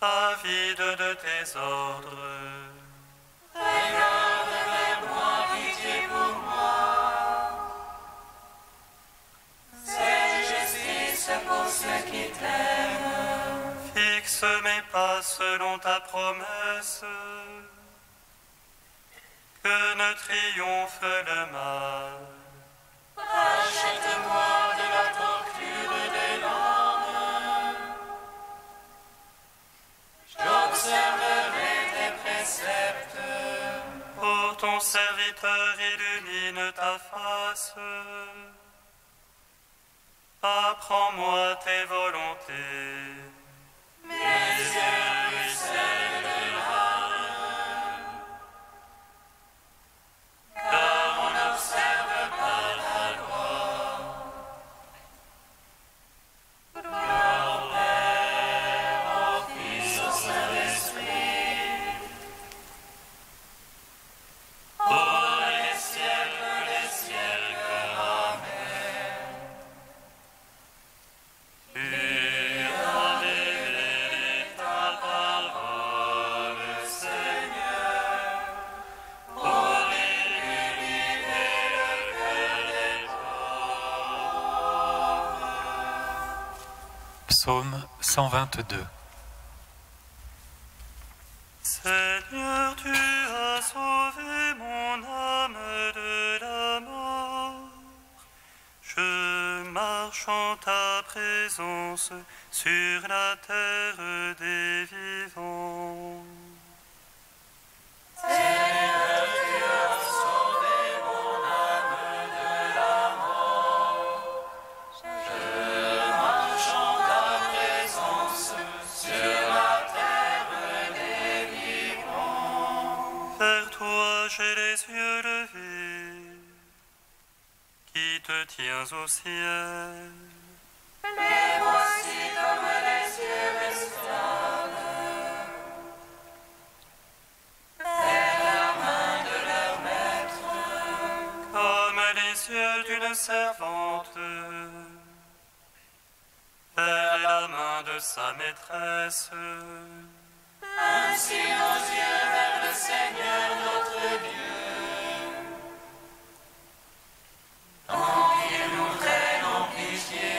avide de tes ordres. Regarde vers moi, pitié pour moi. C'est justice pour ceux qui t'aiment. Fixe mes pas selon ta promesse. Que ne triomphe le mal. Rachète-moi de la torture des larmes. J'observerai tes préceptes. Pour ton serviteur illumine ta face. Apprends-moi tes volontés. Mes yeux ruissellent de larmes. Car on n'observe pas ta loi. Gloire au Père, au Fils, au Saint-Esprit. Pour les siècles, Amen. Tu as révélé ta parole, Seigneur, pour illuminer le cœur des pauvres. Psaume 122. Seigneur, tu as sauvé mon âme de la mort. Je marche en ta présence sur la terre des vivants. Seigneur, tu as sauvé mon âme de la mort. Je marche en ta présence sur la terre des vivants. Vers toi j'ai les yeux levés, qui te tiens au ciel. Les voici comme les yeux d'esclaves vers la main de leur maître. Comme les yeux d'une servante vers la main de sa maîtresse. Ainsi nos yeux vers le Seigneur notre Dieu. Tant qu'il nous traîne en pitié.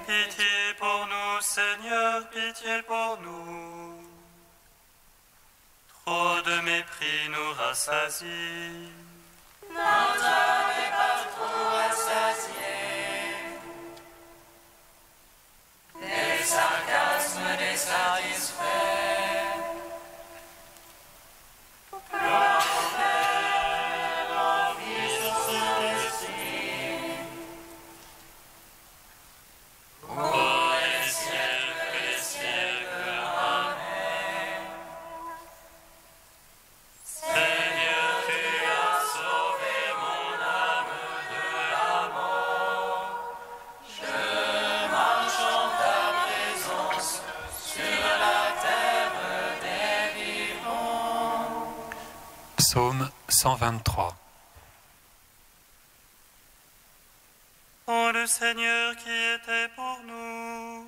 Pitié pour nous, Seigneur, pitié pour nous. Trop de mépris nous rassasie. Notre âme est par trop rassasiée. Des sarcasmes désatisfaits. Gloire au Père, au Fils, au Saint-Esprit. Pour les siècles, Amen. Seigneur, tu as sauvé mon âme de la mort. Je marche en ta présence sur la terre des vivants. Psaume 123. Oh, le Seigneur qui était pour nous,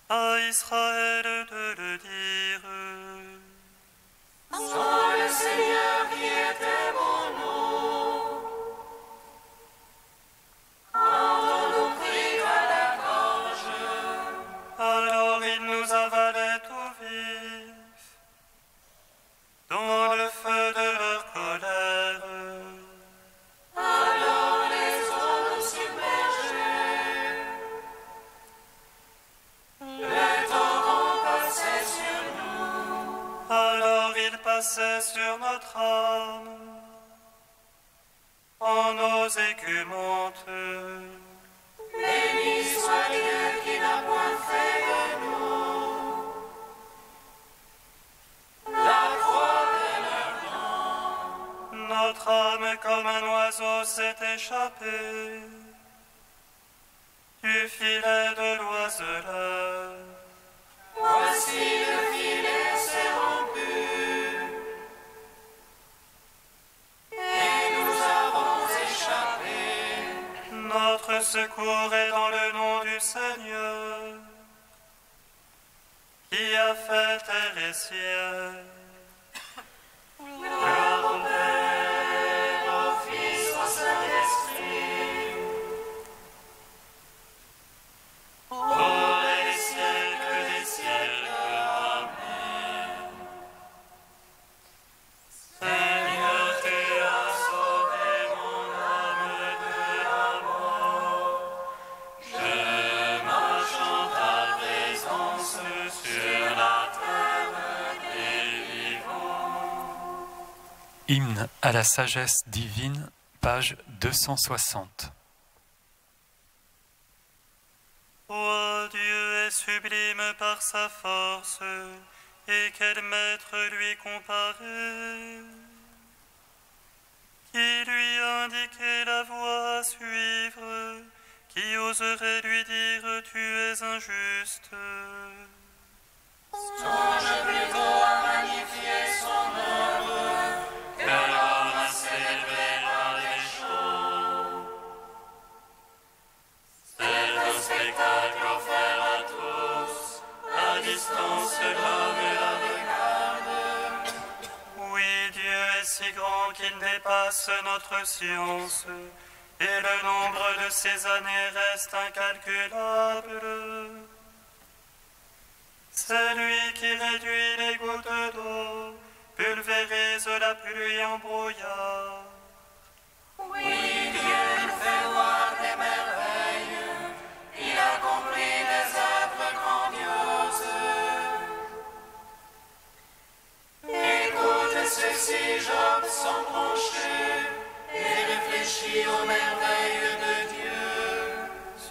à Israël de le dire. Oh, le Seigneur qui était pour nous, quand on nous prit à la gorge. Alors il nous avalait tout vif, dans le feu de leur colère. Alors les eaux nous submergeaient. Le torrent passait sur nous. Alors il passait sur notre âme, en eaux écumantes. Béni soit Dieu qui n'a point fait de nous la croix de leur nom. Notre âme comme un oiseau s'est échappée du filet de l'oiseleur. Voici le filet s'est rompu et nous avons échappé. Notre secours est dans le nom du Seigneur, qui a fait terre et ciel. Gloire au Père, au Fils, au Saint-Esprit, Pour les siècles des siècles. Amen. Seigneur, tu as sauvé mon âme de la mort. Je marche en ta présence sur la terre des vivants. Hymne à la sagesse divine, page 260. Ô Dieu est sublime par sa force, et quel maître lui comparer? Qui lui a indiqué la voie à suivre? Qui oserait lui dire tu es injuste? songe plutôt à magnifier son œuvre, Que l'homme a célébré par les chants. C'est un spectacle offert à tous, à distance l'homme la regarde. Oui, Dieu est si grand qu'il dépasse notre science, et le nombre de ses années reste incalculable. C'est lui qui réduit les gouttes d'eau, pulvérise la pluie en brouillard. oui, Dieu nous fait voir des merveilles, il accomplit des œuvres grandioses. Écoute ceci, Job sans broncher, et réfléchis aux merveilles de Dieu.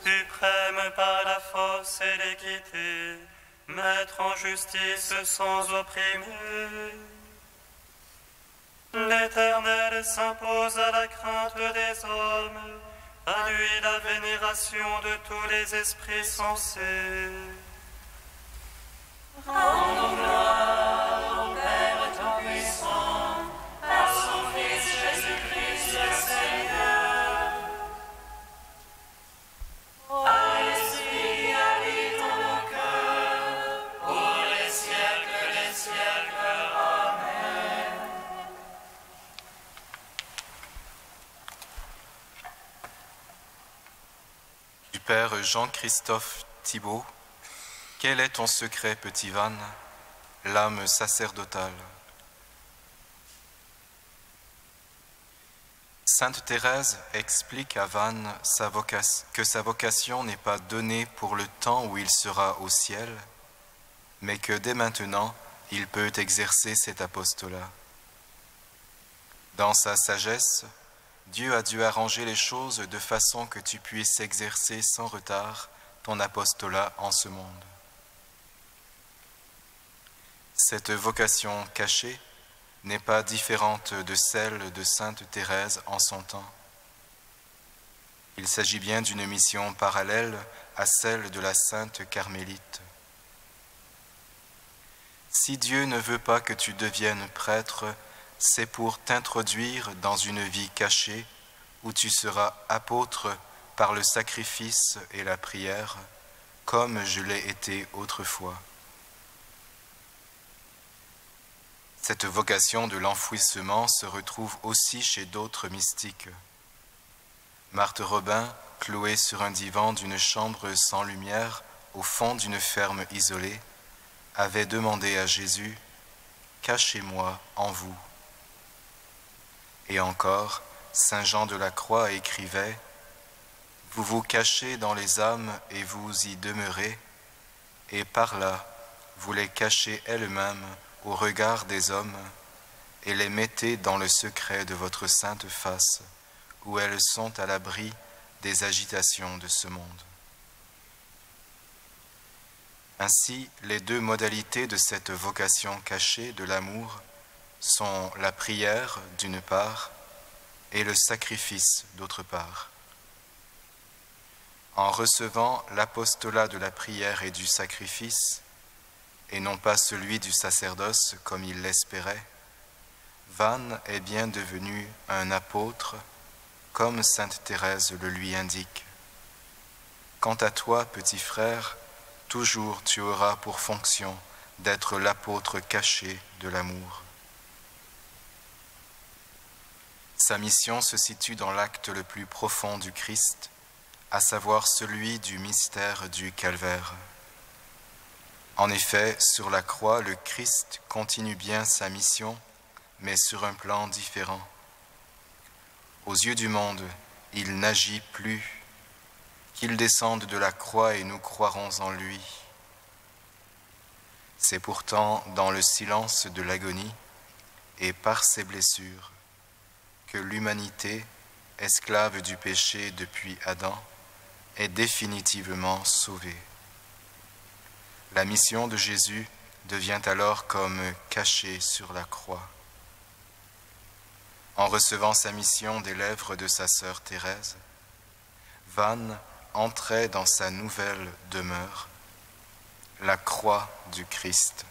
Suprême par la force et l'équité, maître en justice sans opprimer. L'Éternel s'impose à la crainte des hommes, à lui la vénération de tous les esprits sensés. Rendons gloire au Père Tout-Puissant, à son Fils Jésus-Christ le Seigneur. Ô Esprit qui habite en nos cœurs, pour les siècles des siècles. Amen. Du Père Jean-Christophe Thibault, quel est ton secret, petit Van, l'âme sacerdotale? Sainte Thérèse explique à Van que sa vocation n'est pas donnée pour le temps où il sera au ciel, mais que dès maintenant, il peut exercer cet apostolat. Dans sa sagesse, Dieu a dû arranger les choses de façon que tu puisses exercer sans retard ton apostolat en ce monde. Cette vocation cachée n'est pas différente de celle de Sainte Thérèse en son temps. Il s'agit bien d'une mission parallèle à celle de la Sainte Carmélite. Si Dieu ne veut pas que tu deviennes prêtre, c'est pour t'introduire dans une vie cachée où tu seras apôtre par le sacrifice et la prière, comme je l'ai été autrefois. Cette vocation de l'enfouissement se retrouve aussi chez d'autres mystiques. Marthe Robin, clouée sur un divan d'une chambre sans lumière au fond d'une ferme isolée, avait demandé à Jésus « Cachez-moi en vous ». Et encore, saint Jean de la Croix écrivait « Vous vous cachez dans les âmes et vous y demeurez, et par là, vous les cachez elles-mêmes au regard des hommes, et les mettez dans le secret de votre sainte face, où elles sont à l'abri des agitations de ce monde. » Ainsi, les deux modalités de cette vocation cachée de l'amour sont la prière d'une part et le sacrifice d'autre part. En recevant l'apostolat de la prière et du sacrifice, et non pas celui du sacerdoce comme il l'espérait, Van est bien devenu un apôtre, comme sainte Thérèse le lui indique. Quant à toi, petit frère, toujours tu auras pour fonction d'être l'apôtre caché de l'amour. Sa mission se situe dans l'acte le plus profond du Christ, à savoir celui du mystère du calvaire. En effet, sur la croix, le Christ continue bien sa mission, mais sur un plan différent. Aux yeux du monde, il n'agit plus, qu'il descende de la croix et nous croirons en lui. C'est pourtant dans le silence de l'agonie et par ses blessures que l'humanité, esclave du péché depuis Adam, est définitivement sauvée. La mission de Jésus devient alors comme cachée sur la croix. En recevant sa mission des lèvres de sa sœur Thérèse, Vannes entrait dans sa nouvelle demeure, la croix du Christ.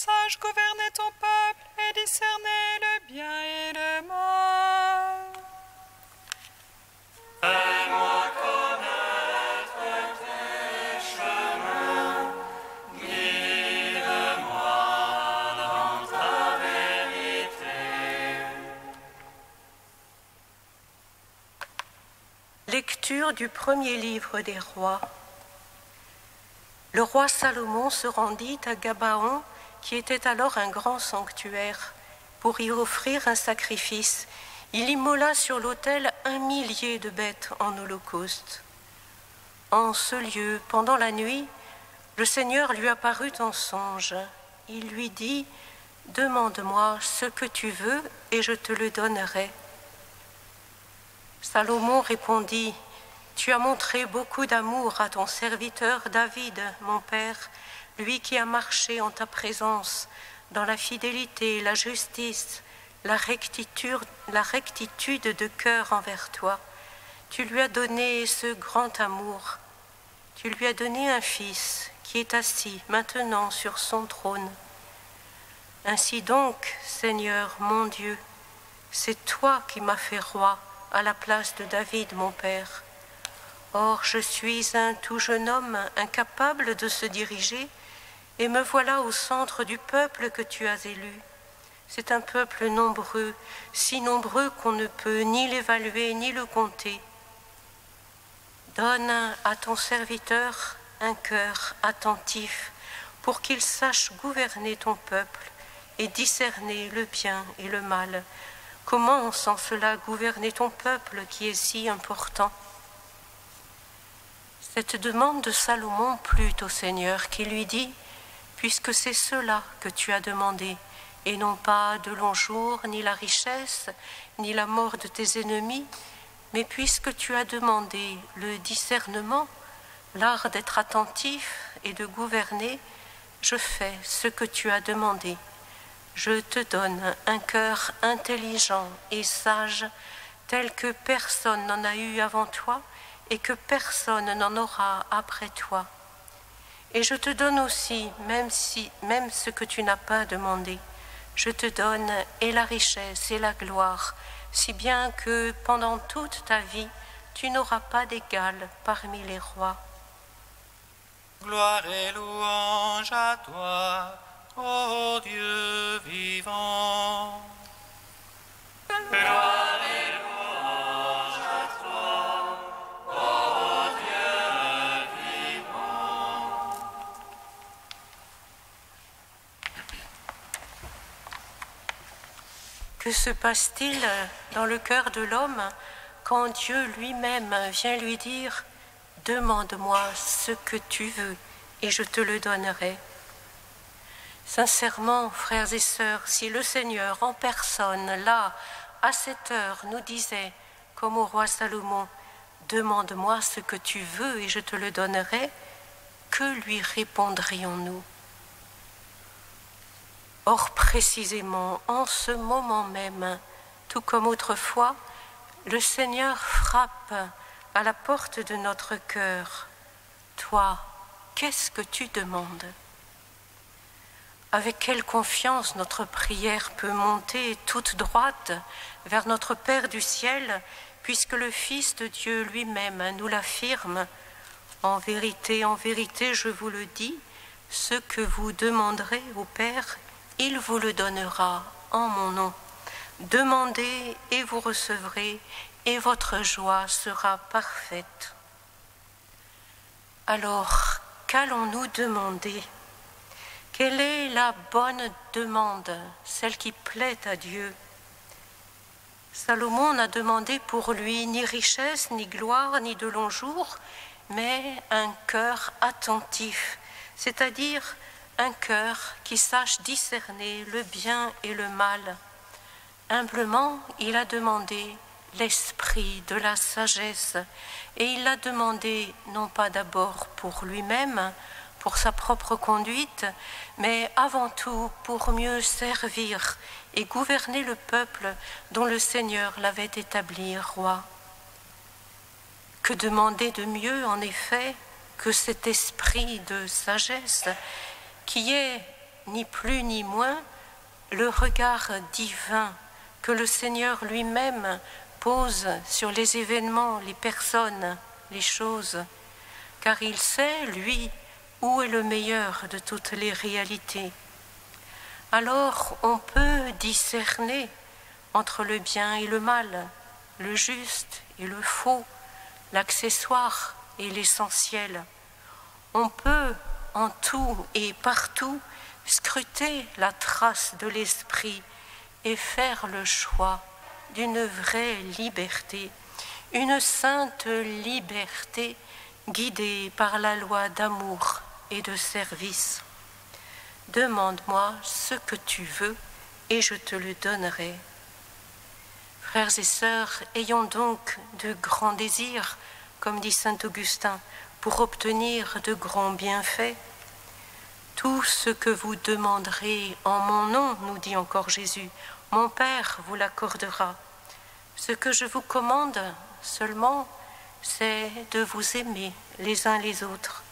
sache gouverner ton peuple et discerner le bien et le mal. Fais-moi connaître tes chemins, guide-moi dans ta vérité. Lecture du premier livre des rois. Le roi Salomon se rendit à Gabaon qui était alors un grand sanctuaire, pour y offrir un sacrifice. Il immola sur l'autel 1 millier de bêtes en holocauste. En ce lieu, pendant la nuit, le Seigneur lui apparut en songe. Il lui dit, « Demande-moi ce que tu veux et je te le donnerai. » Salomon répondit, « Tu as montré beaucoup d'amour à ton serviteur David, mon père, lui qui a marché en ta présence dans la fidélité, la justice, la rectitude de cœur envers toi. Tu lui as donné ce grand amour. Tu lui as donné un fils qui est assis maintenant sur son trône. Ainsi donc, Seigneur mon Dieu, c'est toi qui m'as fait roi à la place de David, mon père. Or, je suis un tout jeune homme incapable de se diriger, et me voilà au centre du peuple que tu as élu. C'est un peuple nombreux, si nombreux qu'on ne peut ni l'évaluer ni le compter. Donne à ton serviteur un cœur attentif pour qu'il sache gouverner ton peuple et discerner le bien et le mal. Comment sans cela gouverner ton peuple qui est si important? Cette demande de Salomon plut au Seigneur qui lui dit, « Puisque c'est cela que tu as demandé, et non pas de longs jours, ni la richesse, ni la mort de tes ennemis, mais puisque tu as demandé le discernement, l'art d'être attentif et de gouverner, je fais ce que tu as demandé. Je te donne un cœur intelligent et sage, tel que personne n'en a eu avant toi et que personne n'en aura après toi. Et je te donne aussi, même ce que tu n'as pas demandé, je te donne et la richesse et la gloire, si bien que pendant toute ta vie, tu n'auras pas d'égal parmi les rois. » Gloire et louange à toi, ô Dieu vivant. Gloire et louange à toi, ô Dieu vivant. Que se passe-t-il dans le cœur de l'homme quand Dieu lui-même vient lui dire « Demande-moi ce que tu veux et je te le donnerai ». Sincèrement, frères et sœurs, si le Seigneur en personne, là, à cette heure, nous disait, comme au roi Salomon, « Demande-moi ce que tu veux et je te le donnerai », que lui répondrions-nous? Or, précisément, en ce moment même, tout comme autrefois, le Seigneur frappe à la porte de notre cœur. Toi, qu'est-ce que tu demandes? Avec quelle confiance notre prière peut monter toute droite vers notre Père du ciel, puisque le Fils de Dieu lui-même nous l'affirme. En vérité, je vous le dis, ce que vous demanderez au Père, il vous le donnera en mon nom. Demandez et vous recevrez, et votre joie sera parfaite. Alors, qu'allons-nous demander? Quelle est la bonne demande, celle qui plaît à Dieu? Salomon n'a demandé pour lui ni richesse, ni gloire, ni de longs jours, mais un cœur attentif, c'est-à-dire un cœur qui sache discerner le bien et le mal. Humblement, il a demandé l'esprit de la sagesse, et il l'a demandé non pas d'abord pour lui-même, pour sa propre conduite, mais avant tout pour mieux servir et gouverner le peuple dont le Seigneur l'avait établi roi. Que demander de mieux, en effet, que cet esprit de sagesse qui est, ni plus ni moins, le regard divin que le Seigneur lui-même pose sur les événements, les personnes, les choses, car il sait, lui, où est le meilleur de toutes les réalités. Alors on peut discerner entre le bien et le mal, le juste et le faux, l'accessoire et l'essentiel. On peut en tout et partout scruter la trace de l'esprit et faire le choix d'une vraie liberté, une sainte liberté guidée par la loi d'amour et de service. Demande-moi ce que tu veux et je te le donnerai. Frères et sœurs, ayons donc de grands désirs, comme dit saint Augustin, pour obtenir de grands bienfaits. Tout ce que vous demanderez en mon nom, nous dit encore Jésus, mon Père vous l'accordera. Ce que je vous commande seulement, c'est de vous aimer les uns les autres.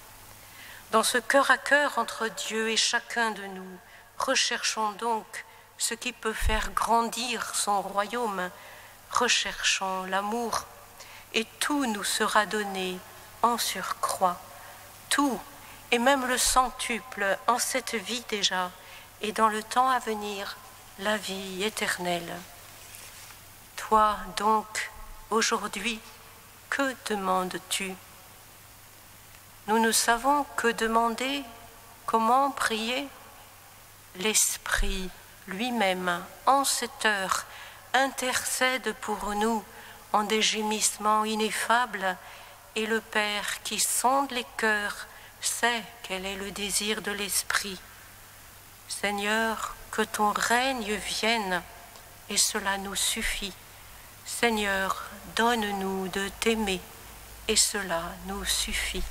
Dans ce cœur à cœur entre Dieu et chacun de nous, recherchons donc ce qui peut faire grandir son royaume, recherchons l'amour, et tout nous sera donné en surcroît, tout, et même le centuple en cette vie déjà, et dans le temps à venir, la vie éternelle. Toi donc, aujourd'hui, que demandes-tu? Nous ne savons que demander, comment prier. L'Esprit lui-même, en cette heure, intercède pour nous en des gémissements ineffables, et le Père qui sonde les cœurs sait quel est le désir de l'Esprit. Seigneur, que ton règne vienne, et cela nous suffit. Seigneur, donne-nous de t'aimer, et cela nous suffit.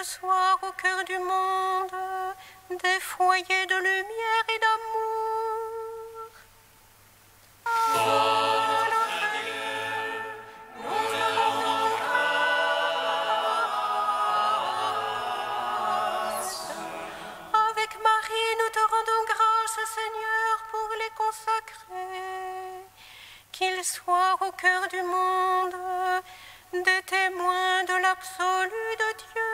Soir au cœur du monde, des foyers de lumière et d'amour. Oh, notre Dieu, nous te rendons grâce. cœur du monde des témoins de l'absolu de Dieu.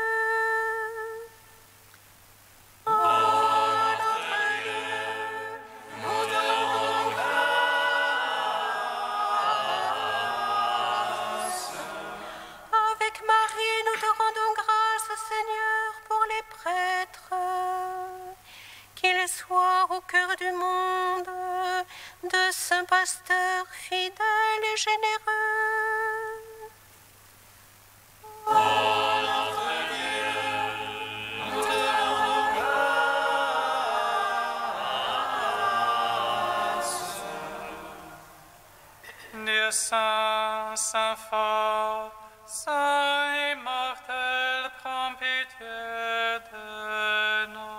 Avec Marie, nous te rendons grâce, Seigneur, pour les prêtres, qu'ils soient au cœur du monde de saints pasteurs fidèles et généreux. Dieu saint, saint fort, saint immortel, prends pitié de nous.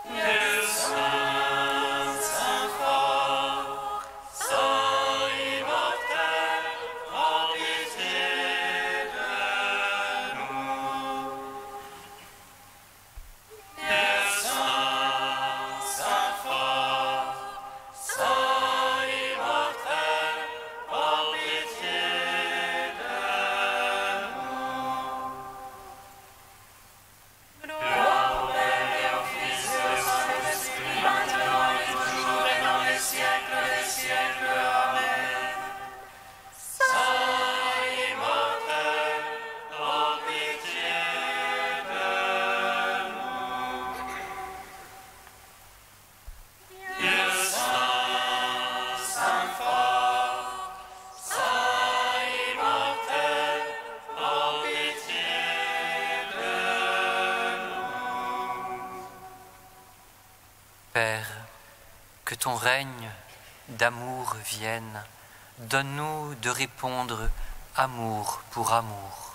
Dieu saint, saint fort, saint immortel, prends pitié de nous. Dieu saint, saint fort, saint immortel, prends pitié de nous. Gloire au Père et au Fils et au Saint-Esprit, maintenant et toujours et dans les siècles des siècles. Amen. Saint immortel, prends pitié de nous. Dieu saint, saint fort, saint immortel, prends pitié de nous. Père, que ton règne d'amour vienne, donne-nous de répondre amour pour amour.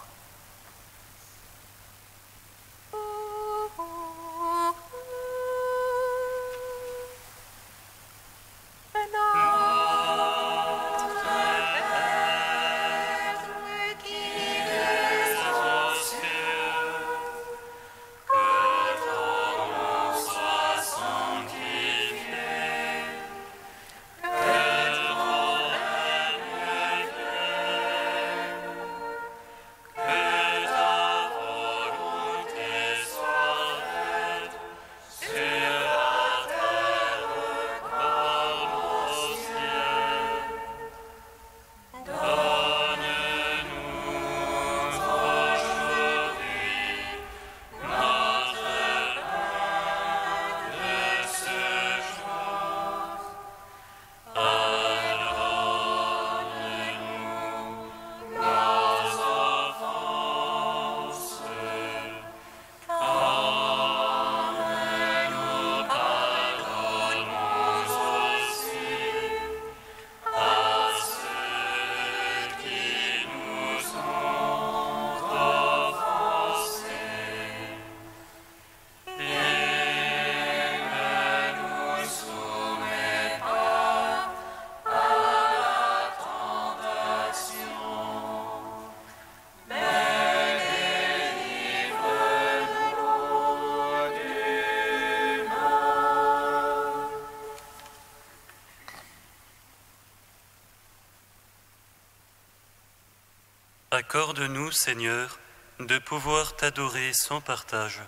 Accorde-nous, Seigneur, de pouvoir t'adorer sans partage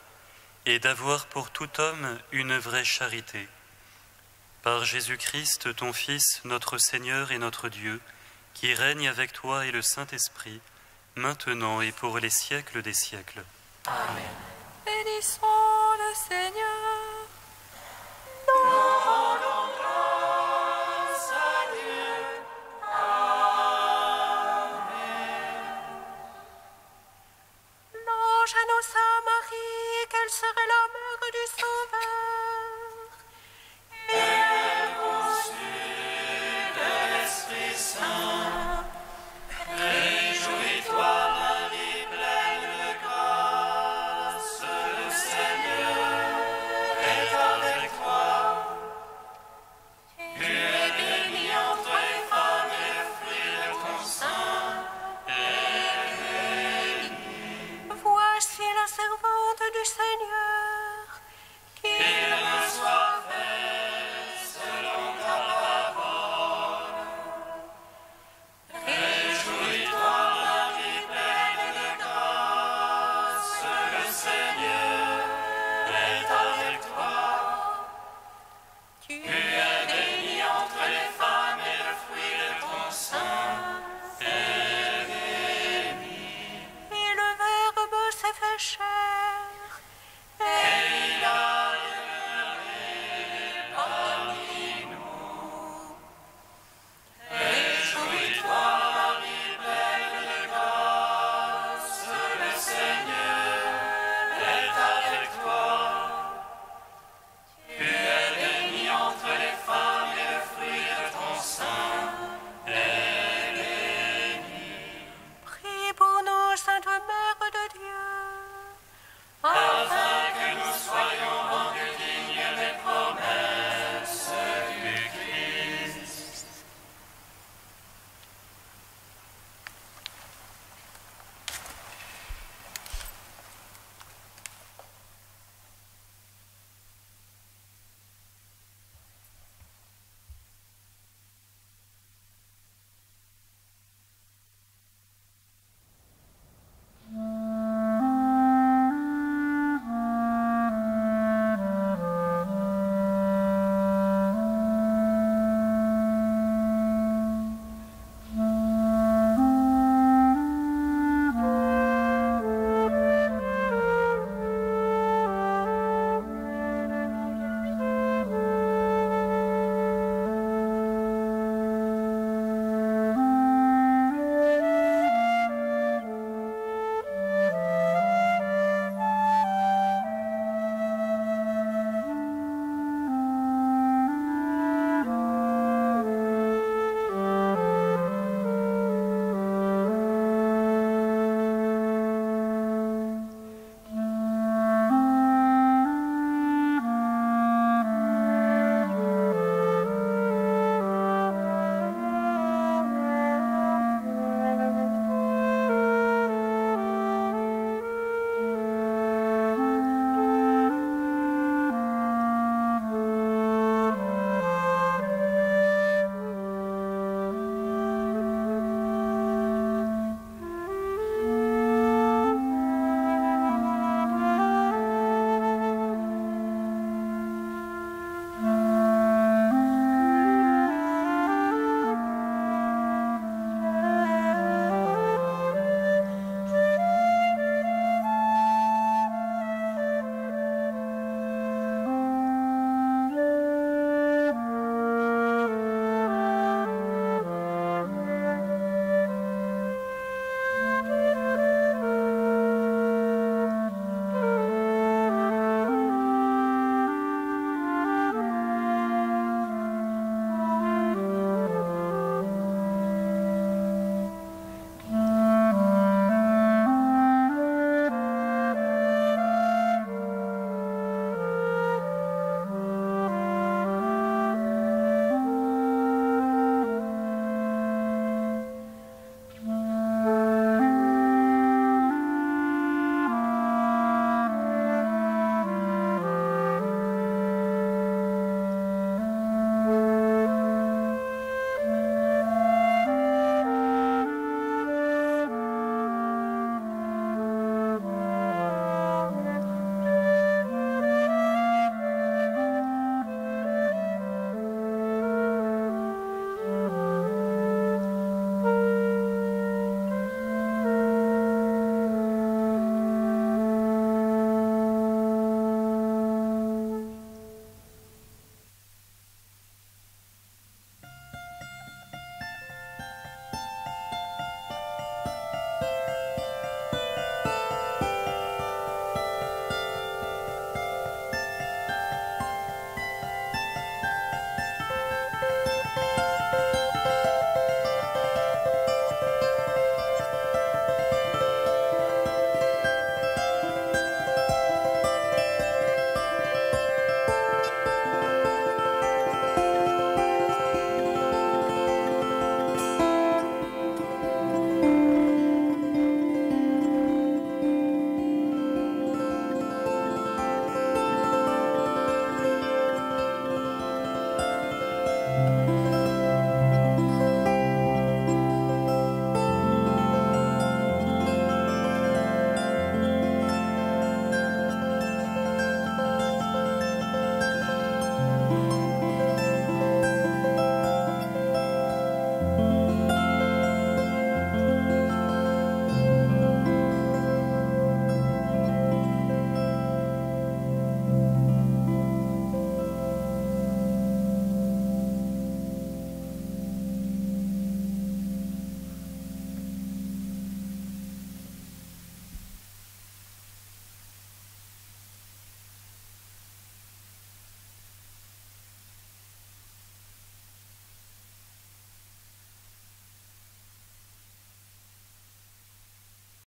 et d'avoir pour tout homme une vraie charité. Par Jésus-Christ, ton Fils, notre Seigneur et notre Dieu, qui règne avec toi et le Saint-Esprit, maintenant et pour les siècles des siècles. Amen. Bénissons le Seigneur. Nous rendons grâce à Dieu. L'ange annonça à Marie qu'elle serait la mère du Sauveur.